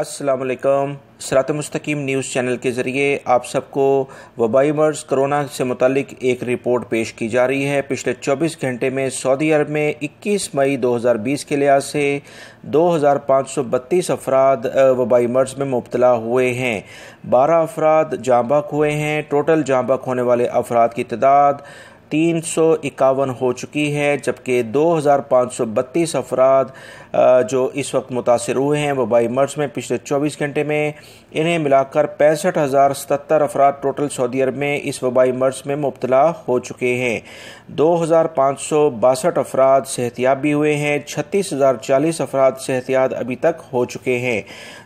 السلام علیکم۔ صراط مستقیم نیوز چینل کے ذریعے آپ سب کو وبائی مرض کرونا سے متعلق ایک رپورٹ پیش کی جا رہی ہے۔ پچھلے 24 گھنٹے میں سعودی عرب میں 21 مئی 2020 کے لحاظ سے 2532 افراد وبائی مرض میں مبتلا ہوئے ہیں، 12 افراد جاں بحق ہوئے ہیں۔ ٹوٹل جاں بحق ہونے والے افراد کی تعداد 351 ہو چکی ہے، جبکہ 2532 افراد جو اس وقت متاثر ہوئے ہیں وبائی مرض میں پچھلے 24 گھنٹے میں، انہیں ملا کر 65,077 افراد ٹوٹل سعودی عرب میں اس وبائی مرض میں مبتلا ہو چکے ہیں۔ 2562 افراد صحتیاب بھی ہوئے ہیں، 36,040 افراد صحتیاب ابھی تک ہو چکے ہیں۔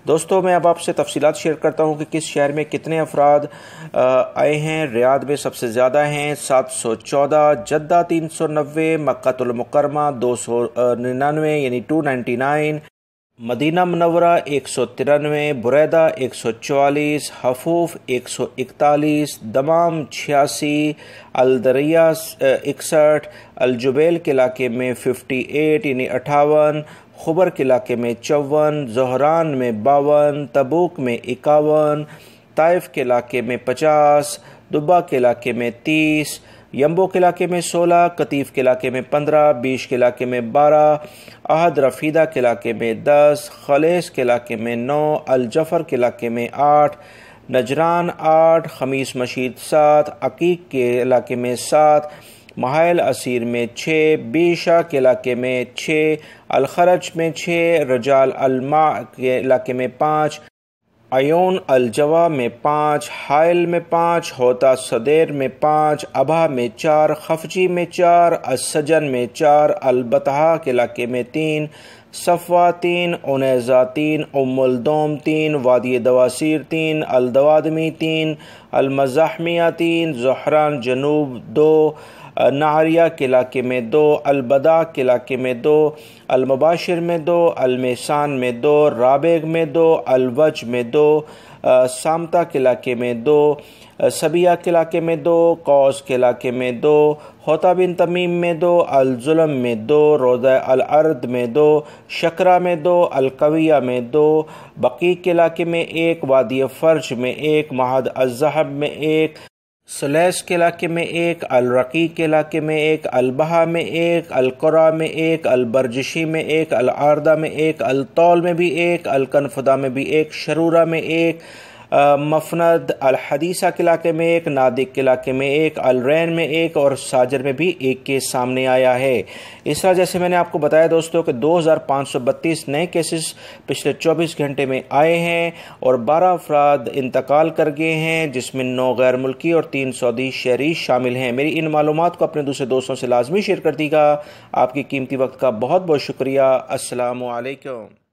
دوستوں، میں اب آپ سے تفصیلات شیئر کرتا ہوں کہ کس شہر میں کتنے افراد آئے ہیں۔ ریاض میں سب سے زیادہ ہیں 714، جدہ 390، مکہ المکرمہ 299 یعنی 299، مدینہ منورہ 193، بریدہ 144، حفوف 141، دمام 86، الدریہ 61، الجبیل کے علاقے میں 58 یعنی 58، خبر کے علاقے میں 54، زہران میں 52، تبوک میں 51، طائف کے علاقے میں 50، دبا کے علاقے میں 30، یمبو کے علاقے میں 16، قطیف کے علاقے میں 15، بیش کے علاقے میں 12، احد رفیدہ کے علاقے میں 10، خلیص کے علاقے میں 9، الجفر کے علاقے میں 8، نجران 8، خمیس مشید 7، عقیق کے علاقے میں 7، محائل اسیر میں 6، بیشا کے علاقے میں 6، الخرج میں 6، رجال الماء کے علاقے میں 5، عیون الجوا میں 5، حائل میں 5، ہوتا صدیر میں 5، ابھا میں 4، خفجی میں 4، السجن میں 4، البتہا کے علاقے میں 3، صفوہ 3، عنیزہ 3، ام الدوم 3، وادی دواسیر 3، الدوادمی 3، المزاحمیہ 3، زہران جنوب 2، نعریہ کے علاقے میں 2، البدا کے علاقے میں 2، المباشر میں 2، المیسان میں 2، رابغ میں 2، الوج میں 2، سامتا کے علاقے میں 2، سبیہ کے علاقے میں 2، قوس کے علاقے میں 2، ہوتا بن تمیم میں 2، الظلم میں 2، روضہ الارض میں 2، شکرہ میں 2، القویہ میں 2، بقیع کے علاقے میں 1، وادی فرج میں 1، معہد الذہب میں 1، سلیس کے علاقے میں 1، الرقیع کے علاقے میں 1، البہا میں 1، القرہ میں 1، البرجشی میں 1، العارضہ میں 1، الطول میں بھی 1، الکنفدہ میں بھی 1، شرورہ میں 1، مفند الحدیثہ کے علاقے میں 1، نادق کے علاقے میں 1، الرین میں 1 اور ساجر میں بھی 1 کیس سامنے آیا ہے۔ اس طرح جیسے میں نے آپ کو بتایا دوستوں کہ 2532 نئے کیسز پچھلے 24 گھنٹے میں آئے ہیں اور 12 افراد انتقال کر گئے ہیں، جس میں 9 غیر ملکی اور 3 سعودی شہری شامل ہیں۔ میری ان معلومات کو اپنے دوسرے دوستوں سے لازمی شیئر کر دیجیے گا۔ آپ کی قیمتی وقت کا بہت بہت شکریہ۔ السلام علیکم۔